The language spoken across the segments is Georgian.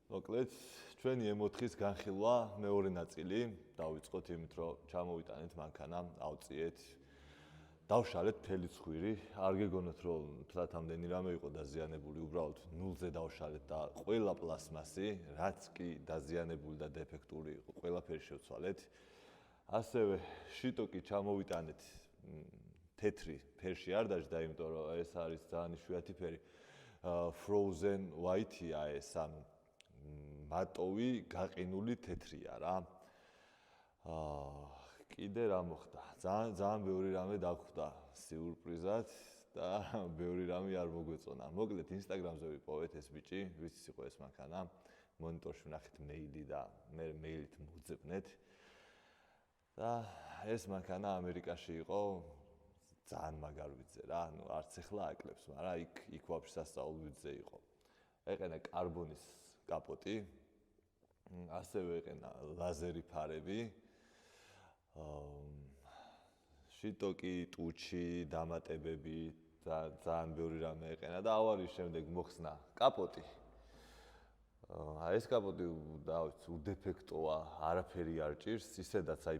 მოკლედ, ჩვენი M4-ის განხილვა მეორე ნაწილი. დავიწყოთ იმით, რომ ჩამოვიტანეთ მანქანა, ავწიეთ, დავშალეთ მთელი ცხვირი. არ გეგონოთ, რომ თლათ ამდენი რამე იყო დაზიანებული, უბრალოდ ნულზე დავშალეთ და ყველა პლასმასი, რაც კი დაზიანებული და დეფექტური იყო, ყველაფერი შევცვალეთ. ასევე შიტოკი ჩამოვიტანეთ თეთრი ფერში არ დაждდა, იმიტომ რომ ეს არის ძალიან იშვიათი ფერი. Frozen white-ია ეს, ანუ მატოვი გაყინული თეთრია რა. კიდე რა მოხდა? ძალიან ბევრი რამე დაგვხდა სიურპრიზად და ბევრი რამე არ მოგვეწონა. მოკლედ Instagram-ზე ვიპოვეთ ეს ბიჭი, ვიცი იყო ეს მანქანა. მონიტორში ვნახეთ მეილი და მე მეილით მოვძებნეთ. და ეს მანქანა ამერიკაში იყო. ძალიან მაგარ ვიძე რა, ну არც ახლა აკლებს, მაგრამ იქ ვაფშე სასწაულ ვიძე იყო. ეყენა კარბონის კაპოტი, ასევე ეყენა ლაზერი ფარები, შიტოკი, ტუჩი, დამატებები, ძალიან ბევრი რამე ეყენა და ავარიის შემდეგ მოხსნა კაპოტი. ეს კაპოტი დავით უდეფექტოა, არაფერი არ ჭირს, ისედაც აი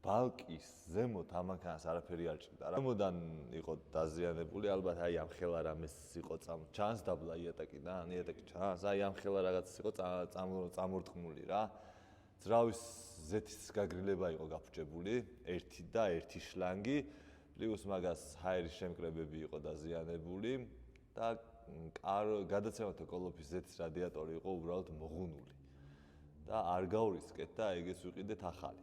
ბალკის ზემოთ ამანქანას არაფერი არ ჭირდა. ზემოდან იყო დაზიანებული, ალბათ აი ამ ხელა რამეს იყო ჩანს დაბლა იატაკიდან, იატაკი ჩანს, აი ამ ხელა რაღაც იყო წამორტყმული რა. ძრავის ზეთის გაგრილება იყო გაფუჭებული, ერთი და ერთი შლანგი, პლუს მაგას ჰაერის შემკრებები იყო დაზიანებული და გადაცემათა კოლოფის ზეთის რადიატორი იყო უბრალოდ მოღუნული. და არ გაურისკეთ და ეგეც ვიყიდეთ ახალი.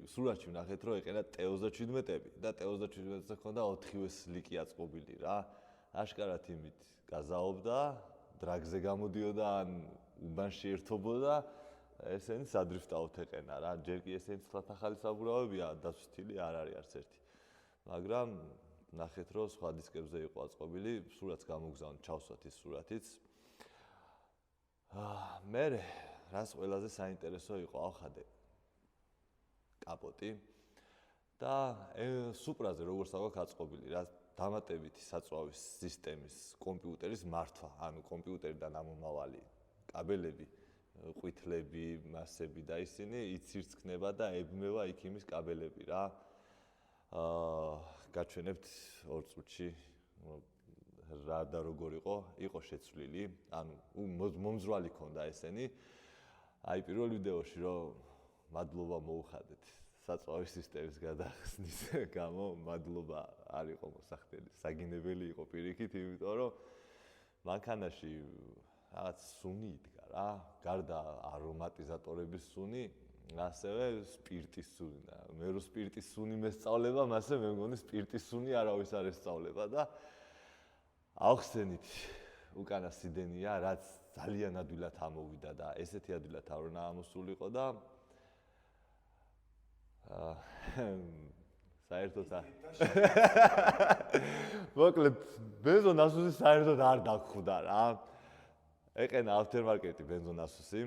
სურათში ვნახეთ, რომ ეყენა T37-ები და T37-ზე ჰქონდა 4-ვე სლიკი აწყობილი რა. აშკარად იმით გაზაობდა, დრაგზე გამოდიოდა ან უბანში ერთობოდა, ესენი სადრიფტაუთ ეყენა რა. ჯერ კი ესენი ცხრათ ახალი საბურავებია, დაცვთილი არ არის არც ერთი. მაგრამ ვნახეთ, რომ სხვა დისკებზე იყო აწყობილი, სურათს გამოგზავნით, ჩავსვათ ის სურათიც. მე რას ყველაზე საინტერესო იყო ავხადე კაპოტი და სუპრაზე როგორც აქვს აწყობილი რა, დამატებითი საწვავის სისტემის კომპიუტერის მართვა, ანუ კომპიუტერიდან ამომავალი კაბელები, ყვითლები, მასები და ისინი იცირცხნება და ებმევა იქ იმის კაბელები რა. გაჩვენებთ 2 წუთში რა და როგორ იყო შეცვლილი, ანუ მომძრვალი ქონდა ესენი. აი პირველ ვიდეოში რომ მადლობა მოუხადეთ საწვავის სისტემის გადახსნის გამო, მადლობა არ იყო მოსახდელი, საგინებელი იყო პირიქით, იმიტომ რომ მანქანაში რაღაც სუნი იდგა რა, გარდა არომატიზატორების სუნი, ასევე სპირტის სუნი. მე რო სპირტის სუნი მესწავლება, მასე მე მგონი სპირტის სუნი არავის არ ესწავლება და ავხსენით უკანა სიდენია, რაც ძალიან ადვილად ამოვიდა და ესეთი ადვილად არ უნდა ამოსულიყო და საერთოდ მოკლედ ბენზონასუსი საერთოდ არ დაგხვდა რა. ეყენა aftermarket-ი ბენზონასუსი,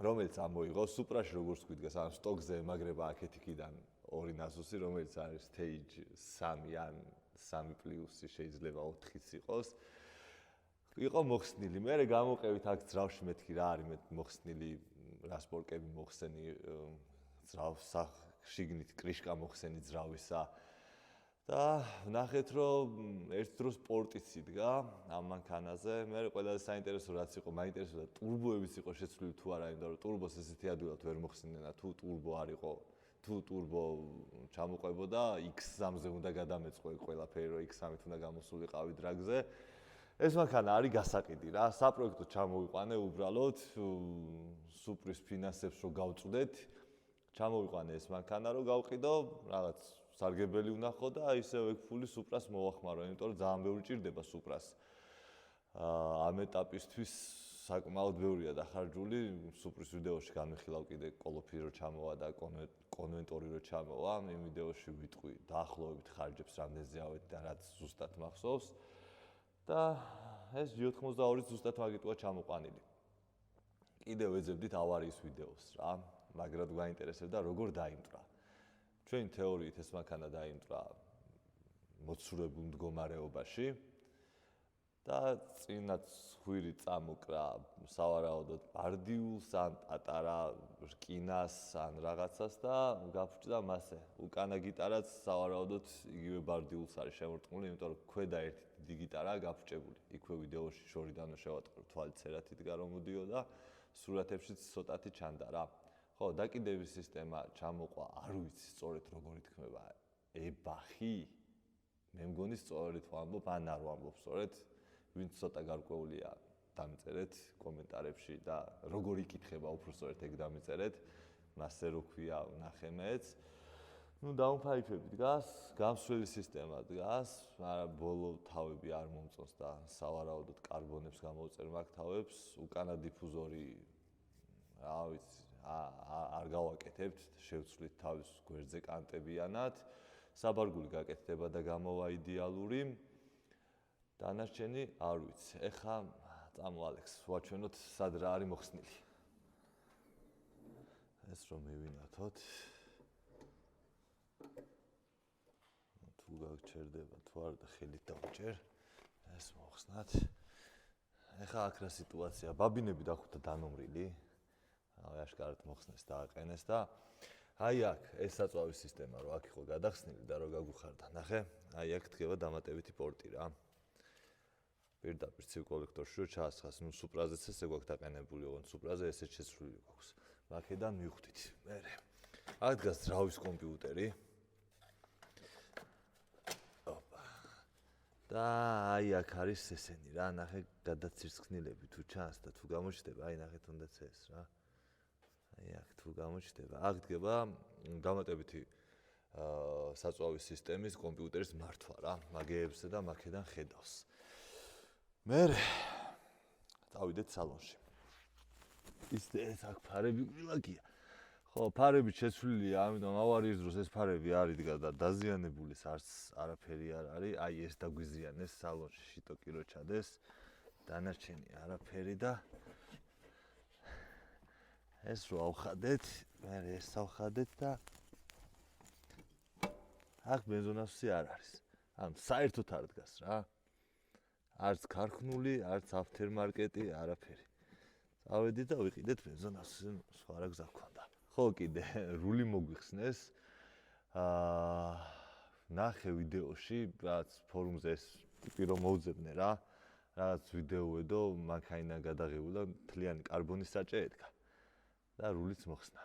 რომელიც ამოიღო სუპრაში როგორც გვიდგას, ან სტოკზე ემაგრება აქეთ-იქიდან 2 ნასუსი, რომელიც არის stage 3 ან 3 პლუსი, შეიძლება 4-იც იყოს. იყო მოხსნილი, მე გამოყევით აქ ძრავში მეთქი რა არის მოხსნილი, რასპორკები მოხსენი ძრავს შიგნით კრიშკა მოხსენი ძრავისა და ვნახეთ, რომ ერთ დროს პორტიც იდგა ამ მანქანაზე. მე ყველაზე საინტერესო რაც იყო, მაინტერესებდა ტურბოებიც იყო შეცვლილი თუ არა, იმიტომ რომ ტურბოს ესეთი ადვილად ვერ მოხსნინა, თუ ტურბო არ იყო, თუ ტურბო ჩამოყვებოდა, X3-ზე უნდა გადამეწყო ყველაფერი, რომ X3-ით უნდა გამოსულიყავი დრაგზე. ეს მანქანა არის გასაყიდი რა, საპროექტო ჩამოვიყვანე უბრალოდ, სუპრის ფინანსებს რო გავწვდეთ, ჩამოვიყვანე ეს მანქანა რომ გავყიდო, რაღაც სარგებელი ვნახო და ისევ ეგ ფული სუპრას მოვახმარო, იმიტომ რომ ძალიან ბევრი ჭირდება სუპრას. ამ ეტაპისთვის საკმაოდ ბევრია დახარჯული, სუპრის ვიდეოში განვიხილავ კიდე კოლოფი რო ჩამოვა და კონვენტორი რო ჩამოვა, იმ ვიდეოში ვიტყვი დაახლოებით ხარჯებს რამდენზე ავედი და რაც ზუსტად მახსოვს. და ეს G82 ზუსტად მაგიტყვა ჩამოყვანილი. კიდევ ეძებდით ავარიის ვიდეოს რა, მაგრამ გვაინტერესებდა როგორ დაიმტვრა. ჩვენი თეორიით ეს მანქანა დაიმტვრა მოცურებულ მდგომარეობაში და წინაც ხვირი წამოკრა სავარაუდოდ ბარდიულს ან პატარა რკინას ან რაღაცას და გაფუჭდა მასე. უკანა გიტარაც სავარაუდოდ იგივე ბარდიულს არის შემორტყმული, იმიტომ რომ ქვედა ერთი დიდი გიტარაა გაფუჭებული. იქვე ვიდეოში შორიდანო შევატყრო თვალით ცერათი დგა რომ მოდიოდა, სურათებშიც ცოტათი ჩანდა რა. ხო, დაკიდების სისტემა ჩამოყვა, არ ვიცი სწორედ როგორ ითქმება, ებახი. მე მგონი სწორედ ვამბობ, ან არ ვამბობ სწორედ. ვინც ცოტა გარკვეულია, დამწერეთ კომენტარებში და როგორ იკითხება უფრო სწორედ ეგ დამწერეთ. მასე რო ქვია, ვნახე მეც. ნუ დაუნფაიფები დგას, გამსვლელი სისტემა დგას, მაგრამ ბოლო თავები არ მომწონს და სავარაუდოდ კარბონებს გამოვწერ მაგ თავებს, უკანა დიფუზორი რა ვიცი, არ გავაკეთებთ, შევცვლით თავის გვერდზე კანტებიანად, საბარგული გაკეთდება და გამოვა იდეალური. დანარჩენი არ ვიცი. ეხა წამო ალექს, ვაჩვენოთ სად რა არის მოხსნილი. ეს რომ მივინათოთ. თუ გაგჩერდება, თუ არ და ხელით დავჭერ, ეს მოხსნათ. ეხა აქ რა სიტუაცია, ბაბინები დახუთა დანომრილი. აი აშკარად მოხსნეს და აყენეს და აი აქ ეს საწვავის სისტემა რო აქ იყო გადახსნილი და რო გაგუხარდა, ნახე? აი აქ დგება დამატებითი პორტი რა. პირდაპირ ცივ კოლექტორში რო ჩაასხას, ნუ სუპრაზეც ესე გვაქვს დაყენებული, ოღონდ სუპრაზე ესეც შეცვლილი გვაქვს. აქედან მივხვდით. მერე. აქ დგას ძრავის კომპიუტერი. ოპა. და აი აქ არის ესენი რა, ნახე გადაცირცხნილები თუ ჩანს და თუ გამოჩნდება, აი ნახე თუნდაც ეს რა. აი აქ თუ გამოჩნდება, აქ დგება დამატებითი საწვავის სისტემის კომპიუტერის მართვა რა, მაგეებზე და მაქედან ხედავს. მერე წავიდეთ სალონში. ეს აქ ფარები გვილაკია. ხო, ფარები შეცვლილია, ამიტომ ავარიის დროს ეს ფარები არ იდგა და დაზიანებული არც არაფერი არ არის. აი ეს დაგვიზიანეს სალონში შიტოკი რო ჩადეს. დანარჩენი არაფერი და ეს რო ავხადეთ, მერე ეს ავხადეთ და აქ ბენზონასოსი არ არის. ან საერთოდ არ დგას რა. არც ქარხნული, არც აფთერმარკეტი, არაფერი. წავედით და ვიყიდეთ ბენზონასოსი, სხვა რა გზა გქონდა. ხო, კიდე რული მოგვიხსნეს. ნახე ვიდეოში, რაც ფორუმზე ეს ტიპი რომ მოვძებნე რა. რაღაც ვიდეოედო, მანქანა გადაღებულა, მთლიანი კარბონის საჭე ედგა. და რულიც მოხსნა.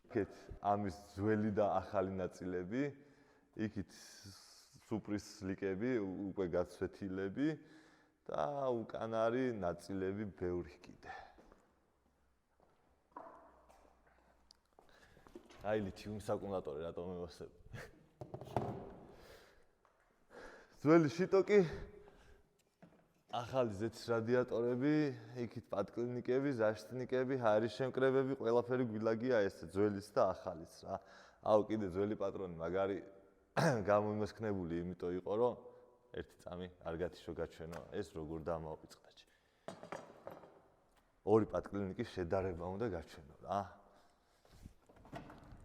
იქით ამის ძველი და ახალი ნაწილები, იქით სუპრის ლიკები, უკვე გაცვეთილები და უკან არის ნაწილები ბევრი კიდე. აი ლითიუმ საკუმულატორი რატომ მევასებ? ძველი შიტოკი, ახალი ზეთის რადიატორები, იქით პატკლინიკები, ზაშტნიკები, ჰაერის შემკრებები, ყველაფერი გვილაგია ეს ძველიც და ახალიც რა. აუ კიდე ძველი პატრონი მაგარი გამომესქნებული, იმიტომ იყო რომ ერთი წამი არ გათიშო გაჩვენო, ეს როგორ დამაუწყდა. ორი პატკლინიკის შედარება უნდა გაჩვენო რა.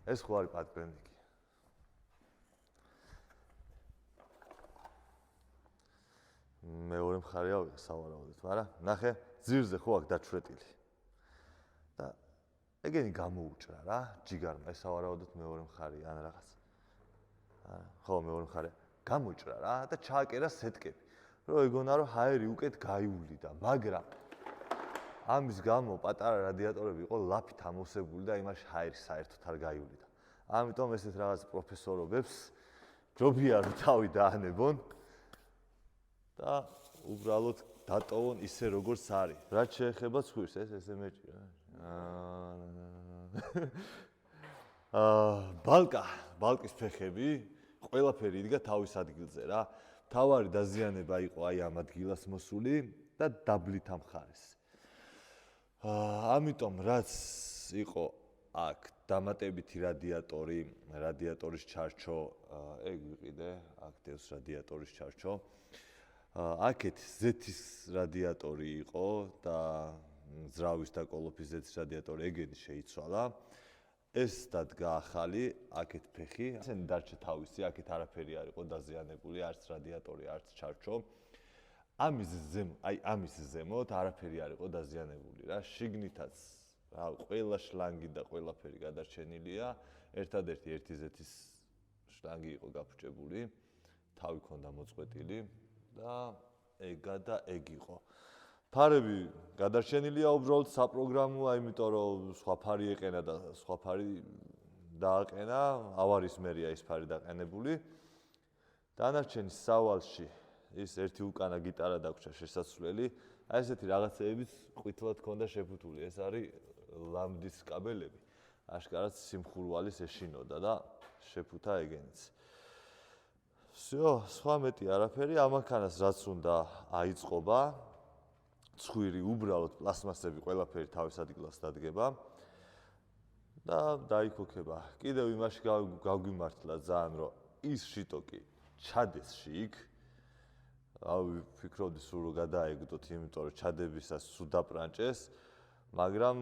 ეს ხო არის პატკლინიკი. მეორე მხარე ავიღე სავარაუდოდ, მაგრამ ნახე, ძირზე ხო აქ დაჩვრეტილი. და ეგენი გამოუჭრა რა, ჯიგარმა, ეს სავარაუდოდ მეორე მხარე ან რაღაც. ხო, მეორე მხარე. გამოჭრა რა და ჩააკერა სეტკები. რომ ეგონა რომ ჰაერი უკეთ გაივლიდა, მაგრამ ამის გამო პატარა რადიატორები იყო ლაფით ამოვსებული და იმაში ჰაერი საერთოდ არ გაივლიდა. ამიტომ ესეთ რაღაც პროფესორობებს ჯობია რომ თავი დაანებონ და უბრალოდ დატოვონ ისე როგორც არის. რაც შეეხება ცხვირს, ესე მეჭირა. ბალკის ფეხები, ყველაფერი იდგა თავის ადგილზე რა. თავარი დაზიანება იყო აი ამ ადგილას მოსული და დაბლით ამ ხარეს. ამიტომ რაც იყო აქ დამატებითი რადიატორი, რადიატორის ჩარჩო, ეგ ვიყიდე, აქ დევს რადიატორის ჩარჩო. აქეთ ზეთის რადიატორი იყო და ძრავის და კოლოფის ზეთის რადიატორი ეგენი შეიცვალა. ეს დადგა ახალი, აქეთ ფეხი, ესენი დარჩა თავისი, აქეთ არაფერი არ იყო დაზიანებული, არც რადიატორი, არც ჩარჩო. ამის ზემოთ არაფერი არ იყო დაზიანებული რა, შიგნითაც რა, ყველა შლანგი და ყველაფერი გადარჩენილია, ერთადერთი ერთი ზეთის შლანგი იყო გაფუჭებული, თავი ქონდა მოწყვეტილი და ეგ იყო. ფარები გადარჩენილია უბრალოდ საპროგრამოა, იმიტომ რომ სხვა ფარი ეყენა და სხვა ფარი დააყენა, ავარის მერია ის ფარი დაყენებული. დანარჩენი სავალში ის ერთი უკანა გიტარა დაგვრჩა შესასვლელი, აი ესეთი რაღაცეების ყვითლად ქონდა შეფუთული. ეს არის ლამბდის კაბელები. აშკარად სიმხურვალის ეშინოდა და შეფუთა ეგენიც. всё, სხვა მეტი არაფერი, ამანქანას რაც უნდა აიწყობა. ცხვირი უბრალოდ პლასმასები ყველაფერი თავის ადგილას დადგება და დაიქოქება. კიდევ იმაში გავგვიმართლა ძალიან, რომ ის შიტოკი ჩადეს შიგ. ვფიქრობდი სულ რომ გადაეგდოთ, იმიტომ რომ ჩადებისას სულ დაპრანჭეს, მაგრამ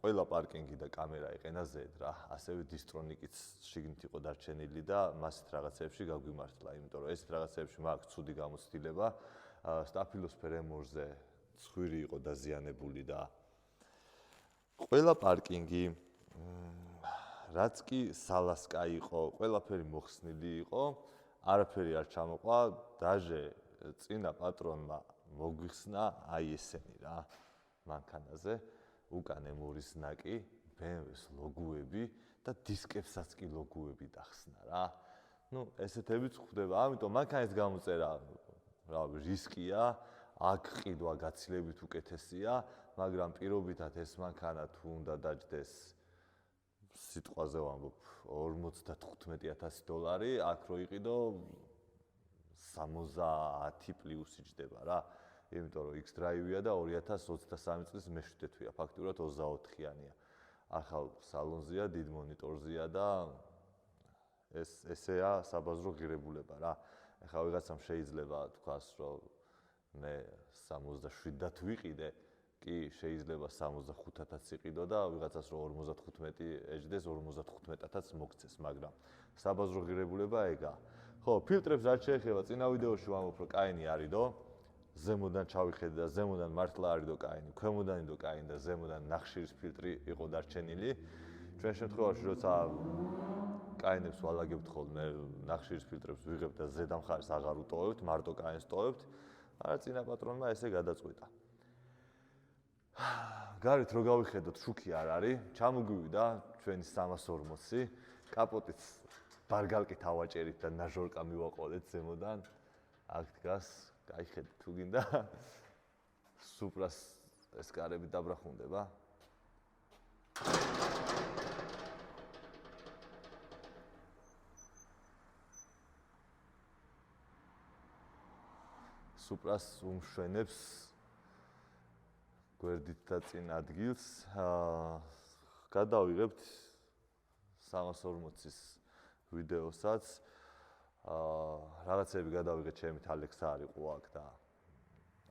ყველა პარკინგი და კამერა იყენა ზედ რა. ასევე დისტრონიკიც შიგნით იყო დარჩენილი და მასეთ რაღაცებში გავგვიმართლა, იმიტომ რომ ესეთ რაღაცებში მაქვს ცუდი გამოცდილება. სტაფილოსფერ ემორზე ცხვირი იყო დაზიანებული და ყველა პარკინგი რაც კი სალასკა იყო, ყველაფერი მოხსნილი იყო, არაფერი არ ჩამოყვა, დაჟე წინა პატრონმა მოგვიხსნა აი ესენი რა, მანქანაზე, უკან ემორის ნაკი, BMW-ს ლოგოები და დისკებსაც კი ლოგოები დახსნა რა. ნუ ესეთებიც ხდება, ამიტომ მანქანის გამოწერა რა რისკია, აქ ყიდვა გაცილებით უკეთესია, მაგრამ პირობითად ეს მანქანა თუ უნდა დაჯდეს სიტყვაზე ვამბობ $55,000, აქ რო იყიდო 70 პლუსი ჯდება რა. იმიტომ რომ X-Drive-ია და 2023 წლის მე-7 თვეა, ფაქტურად 24-იანია. ახალ სალონზეა, დიდ მონიტორზეა და ესეა საბაზრო ღირებულება რა. ეხლა ვიღაცამ შეიძლება თქვას, რომ მე 67-დან ვიყიდე, კი შეიძლება 65-ათაც იყიდო და ვიღაცას რომ 55 ეჯდეს 55-ათაც მოგცეს, მაგრამ საბაზრო ღირებულება ეგაა. ხო, ფილტრებს რაც შეეხება, წინა ვიდეოში ვამბობ, რომ კაინი არიდო, ზემოდან ჩავიხედე და ზემოდან მართლა არიდო კაინი, ქვემოდან იდო კაინი და ზემოდან ნახშირის ფილტრი იყო დარჩენილი. ჩვენ შემთხვევაში, როცა კაინებს ვალაგებთ ხოლმე, ნახშირის ფილტრებს ვიღებთ და ზედა მხარეს აღარ უტოვებთ, მარტო კაინს ტოვებთ, არა წინა პატრონმა ესე გადაწყვიტა. გარეთ რო გავიხედოთ, შუქი არ არის, ჩამოგვივიდა ჩვენი 340, კაპოტიც ბარგალკით ავაჭერით და ნაჟორკა მივაყოლეთ ზემოდან. აქ დგას, გაიხედეთ თუ გინდა. სუპრას ეს კარები დაბრახუნდება. სუპრას უმშვენებს გვერდით და წინ ადგილს. გადავიღებთ 340-ის ვიდეოსაც. რაღაცები გადავიღეთ, ჩემი თალექს არ იყო აქ და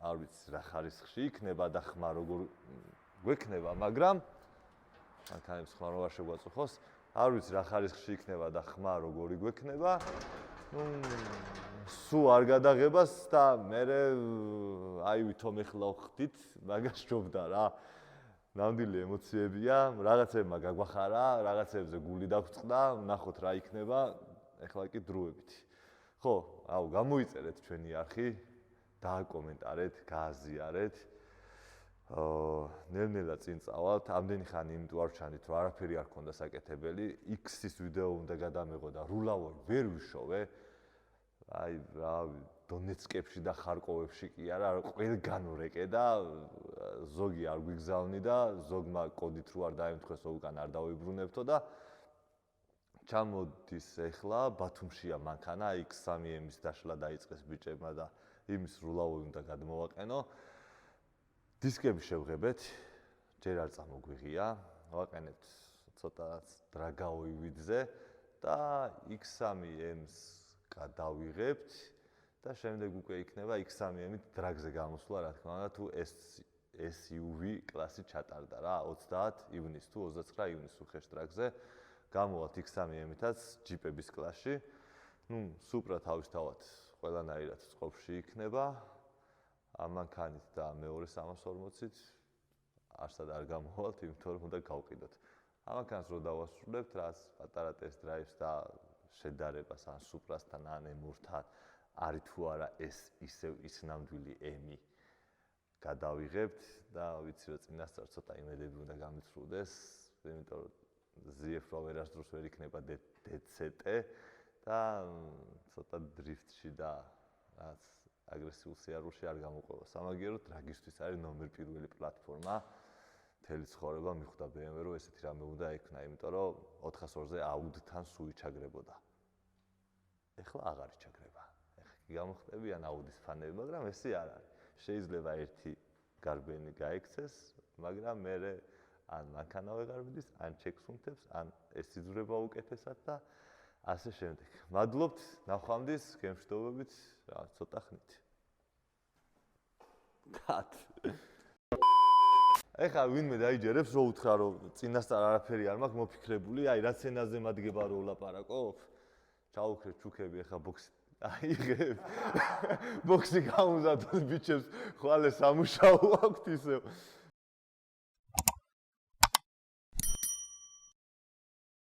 არ ვიცი რა ხარისხში იქნება და ხმა როგორ გვექნება, მაგრამ მანქანებს ხმა რო არ შეგვაწუხოს, არ ვიცი რა ხარისხში იქნება და ხმა როგორი გვექნება. სულ არ გადაღებას და მე აი ვითომ ეხლა ვხდით, მაგას ჯობდა რა. ნამდვილი ემოციებია, რაღაცებმა გაგვახარა, რაღაცებზე გული დაგვწყდა, ნახოთ რა იქნება, ეხლა კი დროებით. ხო, აუ გამოიწერეთ ჩვენი არხი, დააკომენტარეთ, გააზიარეთ. ნელ-ნელა წინ წავალთ, ამდენი ხანი იმიტომ არ ვჩანით, რომ არაფერი არ ქონდა საკეთებელი, X-ის ვიდეო უნდა გადამეღო და რულავოი ვერ ვიშოვე. აი რა დონეცკებში და ხარკოვებში კი არა, ყველგან ვრეკე და ზოგი არ გვიგზავნი და ზოგმა კოდით რო არ დაემთხვესო, უკან არ დავიბრუნებთო და ჩამოდის ეხლა ბათუმშია მანქანა, X3M-ის დაშლა დაიწყეს ბიჭებმა და იმის რულავოი უნდა გადმოვაყენო. დისკები შევღებეთ, ჯერ არ წამოგვიღია, ვაყენებთ ცოტაც დრაგაოი ვიდზე და X3M-ს გადავიღებთ და შემდეგ უკვე იქნება X3M-ით დრაგზე გამოსვლა, რა თქმა უნდა, თუ SUV კლასი ჩატარდა რა, 30 ივნისს თუ 29 ივნისს უხეშ დრაგზე გამოვალთ X3M-ითაც ჯიპების კლასში. ნუ სუპრა თავისთავად ყველანაირად წყობში იქნება. ამანქანით და მეორე 340-ით არსად არ გამოვალთ, იმიტომ რომ უნდა გავყიდოთ. ამანქანს რო დავასრულებთ, რაც პატარა test drive-ს და შედარებას ან Supra-სთან ან M2-თან არის თუ არა ეს ისევ ის ნამდვილი M-ი გადავიღებთ და ვიცი რომ წინასწარ ცოტა იმედები უნდა გამიცრუდეს, იმიტომ რომ ZF რო ვერასდროს ვერ იქნება DCT და ცოტა დრიფტში და რაც აგრესიულ სიარულში არ გამოყვება. სამაგიეროდ დრაგისთვის არის ნომერ პირველი პლატფორმა. მთელი ცხოვრება მიხვდა BMW რომ ესეთი რამე უნდა ექნა, იმიტომ რომ 402-ზე Audi-თან სულ იჩაგრებოდა. ეხლა აღარ იჩაგრება. ეხლა კი გამოხდებიან Audi-s ფანები, მაგრამ ესე არ არის. შეიძლება ერთი გარბენი გაიქცეს, მაგრამ მე ან მანქანა ვეღარ მიდის, ან ჩეკს უმთებს, ან ეს იზრდება უკეთესად და ასე შემდეგ. მადლობთ, ნახვამდის, გემშვიდობებით, რა ცოტა ხნით. კატ. ეხლა ვინმე დაიჯერებს, რო უთხრა, რომ წინასწარ არაფერი არ მაქვს მოფიქრებული, აი რა სცენაზე მადგება რო ვლაპარაკობ. ჩაუქრებ ჩუქები, ეხლა ბოქსი აიღებ. ბოქსი გამოზადოთ ბიჭებს, ხვალე სამუშაო აქვთ ისევ.